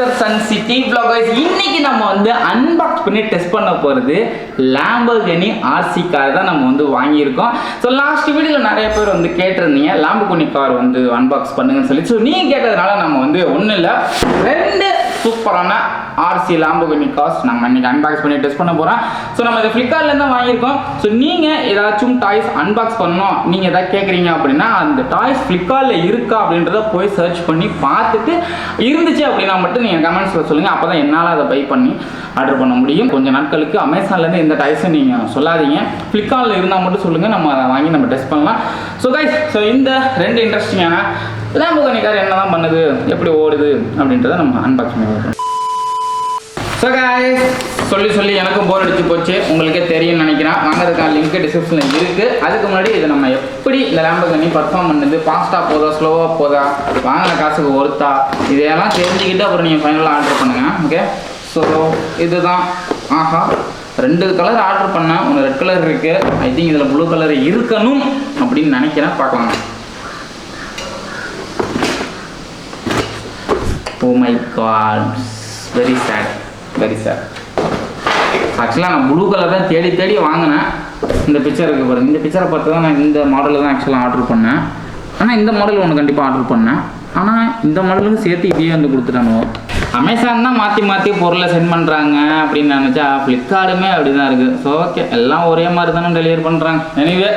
Mister Sun city vloggers. இன்னைக்கு நம்ம வந்து அன்பாக்ஸ் பண்ணி டெஸ்ட் பண்ண போகிறது லாம்போர்கினி ஆர்சி கார் தான் நம்ம வந்து வாங்கியிருக்கோம். ஸோ லாஸ்ட் வீடியோவில் நிறைய பேர் வந்து கேட்டிருந்தீங்க லாம்போர்கினி கார் வந்து அன்பாக்ஸ் பண்ணுங்கன்னு சொல்லி. ஸோ நீங்கள் கேட்டதுனால நம்ம வந்து ஒன்றும் இல்லை, ரெண்டு சூப்பரான ஆர்சி லாம்போர்கினி கார்ஸ் நம்ம இன்னைக்கு அன்பாக்ஸ் பண்ணி டெஸ்ட் பண்ண போகிறோம். ஸோ நம்ம இதை ஃப்ளிப்கார்ட்லேருந்து தான் வாங்கியிருக்கோம். ஸோ நீங்கள் ஏதாச்சும் டாய்ஸ் அன்பாக்ஸ் பண்ணணும் நீங்கள் எதாவது கேட்குறீங்க அப்படின்னா அந்த டாய்ஸ் ஃப்ளிப்கார்ட்டில் இருக்கா அப்படின்றத போய் சர்ச் பண்ணி பார்த்துட்டு இருந்துச்சு அப்படின்னா மட்டும் நீங்கள் கமெண்ட்ஸில் சொல்லுங்கள். அப்போ தான் என்னால் அதை பை பண்ணி ஆர்டர் பண்ண முடியும். கொஞ்சம் நாட்களுக்கு அமேசான்லேருந்து எந்த டாய்ஸும் நீங்கள் சொல்லாதீங்க, ஃப்ளிப்கார்ட்டில் இருந்தால் மட்டும் சொல்லுங்கள், நம்ம அதை வாங்கி நம்ம டெஸ்ட் பண்ணலாம். ஸோ கைஸ், ஸோ இந்த ரெண்டு இன்ட்ரெஸ்டிங்கான லாம்போர்கினி கார் என்ன தான் பண்ணுது, எப்படி ஓடுது அப்படின்றத நம்ம அன்பாக்ஸ் பண்ணி பார்க்கலாம். ஸோ கைஸ், சொல்லி எனக்கும் போர் அடிச்சு போச்சு, உங்களுக்கே தெரியும்னு நினைக்கிறேன். வாங்குறதுக்கான லிங்க் டிஸ்கிரிப்ஷனில் இருக்குது. அதுக்கு முன்னாடி இதை நம்ம எப்படி இந்த லாம்போர்கினி பர்ஃபார்ம் பண்ணுது, ஃபாஸ்ட்டாக போதா ஸ்லோவாக போதா, வாங்கின காசுக்கு ஒருத்தா, இதையெல்லாம் தெரிஞ்சுக்கிட்டு அப்புறம் நீங்கள் ஃபைனலாக ஆர்டர் பண்ணுங்கள். ஓகே, ஸோ இதுதான். ஆஹா, ரெண்டு கலர் ஆர்டர் பண்ணேன், ஒன்று ரெட் கலர் இருக்குது, ஐ திங்க் இதில் ப்ளூ கலர் இருக்கணும் அப்படின்னு நினைக்கிறேன். பார்க்கலாம். Oh my god, very sad. ஆக்சுவலாக நான் ப்ளூ கலர் தான் தேடி வாங்கினேன். இந்த பிக்சர் இருக்குது பாருங்கள், இந்த பிக்சரை பார்த்து தான் நான் இந்த மாடலில் தான் ஆக்சுவலாக ஆர்டர் பண்ணேன். ஆனால் இந்த மாடல் ஒன்று கண்டிப்பாக ஆர்டர் பண்ணேன். ஆனால் இந்த மாடலுக்கு சேர்த்து இதையே வந்து கொடுத்துட்டானோ. அமேசான் தான் மாற்றி பொருளை சென்ட் பண்ணுறாங்க அப்படின்னு நினச்சா ஃப்ளிப்கார்ட்டுமே அப்படி தான் இருக்குது. ஸோ ஓகே, எல்லாம் ஒரே மாதிரி தானே டெலிவரி பண்ணுறாங்க. எனிவே,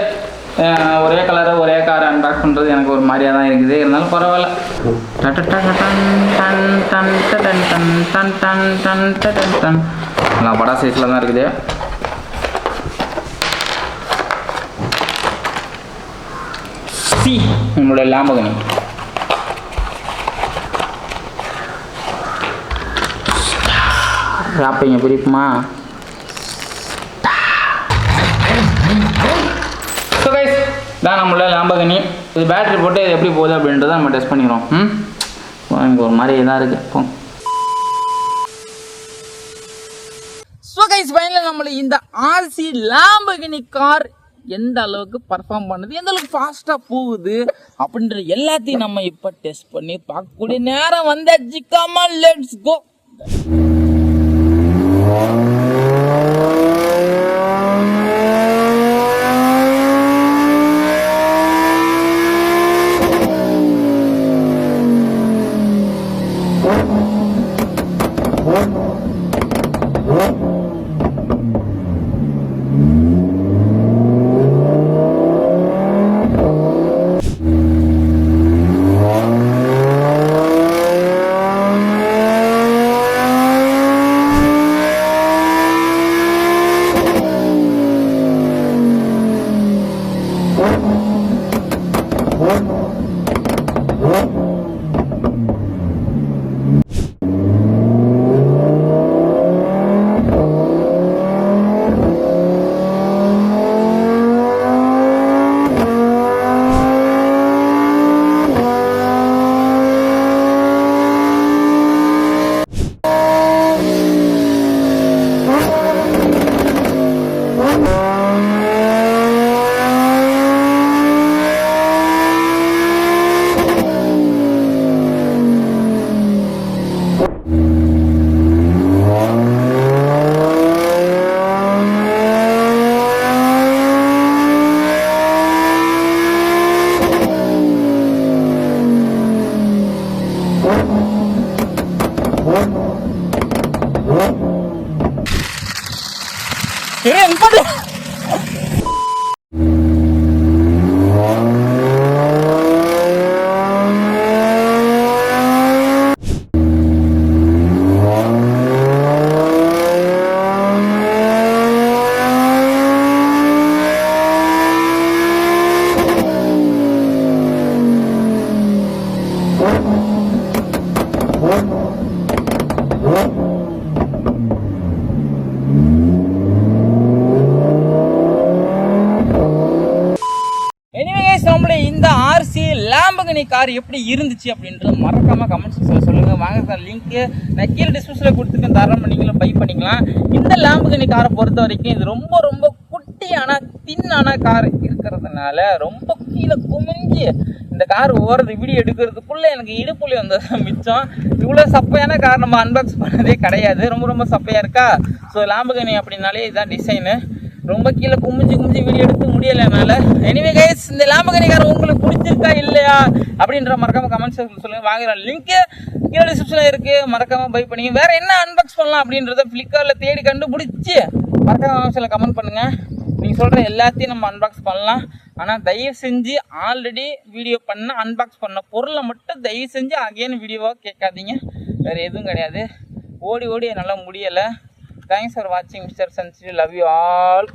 ஒரே கலரை ஒரே காரை அன்பாக்ஸ் பண்ணுறது எனக்கு ஒரு மாதிரியாக தான் இருக்குது. இருந்தாலும் பரவாயில்ல. நல்லா படா சைஸில் தான் இருக்குது. சி நம்மளுடைய லாம்போர்கினி. ராப்பிங்க பிரிப்புமா. ஸோ கைஸ், தான் நம்மளோட லாம்போர்கினி. இது பேட்டரி போட்டு இது எப்படி போகுது அப்படின்றத நம்ம டெஸ்ட் பண்ணிக்கிறோம். எனக்கு ஒரு மாதிரி இதாக இருக்குது. இப்போ ஸோ கைஸ், ஃபைனலாக நம்மளுக்கு இந்த ஆர்சி லாம்போர்கினி கார் எந்த அளவுக்கு பர்ஃபார்ம் பண்ணுது, எந்த அளவுக்கு ஃபாஸ்ட்டாக போகுது அப்படின்ற எல்லாத்தையும் நம்ம இப்போ டெஸ்ட் பண்ணி பார்க்கக்கூடிய நேரம் வந்தாச்சு. Come on, let's go. இந்த ஆர்சி லாம்போர்கினி கார் எப்படி இருந்துச்சு அப்படின்றது மறக்காம கமெண்ட் செக்ஷன்ல சொல்லுங்க. வாங்க, லிங்க் நான் கீழே டிஸ்கிரிப்ஷன்ல கொடுத்துருக்கேன், தாராளமாக நீங்களும் பை பண்ணிக்கலாம். இந்த லாம்போர்கினி காரை பொறுத்த வரைக்கும் இது ரொம்ப ரொம்ப குட்டியான தின்னான கார் இருக்கிறதுனால ரொம்ப கீழே குமிஞ்சு இந்த கார் ஓடுறது வீடியோ எடுக்கிறதுக்குள்ளே எனக்கு இடுப்புள்ளி வந்தது மிச்சம். இவ்வளோ சப்பையான கார் நம்ம அன்பாக்ஸ் பண்ணதே கிடையாது. ரொம்ப ரொம்ப சப்பையாக இருக்கா. ஸோ லாம்பர்கினி அப்படின்னாலே இதுதான் டிசைனு. ரொம்ப கீழே குமிஞ்சு வீடியோ எடுத்து முடியலை என்னால். எனிவே கைஸ், இந்த லாம்பர்கினி கார் உங்களுக்கு பிடிச்சிருக்கா இல்லையா அப்படின்ற மறக்காம கமெண்ட் செக்ஷன் சொல்லுங்கள். வாங்குற லிங்க்கு கீழே டிஸ்கிரிப்ஷனில் இருக்குது. மறக்காம பை பண்ணி வேறு என்ன அன்பாக்ஸ் பண்ணலாம் அப்படின்றத ஃப்ளிப்கார்ட்டில் தேடி கண்டுபிடிச்சி மறக்காம கமெண்ட்ஸில் கமெண்ட் பண்ணுங்கள். நீங்கள் சொல்கிற எல்லாத்தையும் நம்ம அன்பாக்ஸ் பண்ணலாம். ஆனால் தயவு செஞ்சு ஆல்ரெடி வீடியோ பண்ண அன்பாக்ஸ் பண்ண பொருளை மட்டும் தயவு செஞ்சு அகைன் வீடியோவாக கேட்காதீங்க. வேறு எதுவும் கிடையாது. ஓடி என்னால் முடியலை. தேங்க்ஸ் ஃபார் வாட்சிங் mister sensitive. Love you all.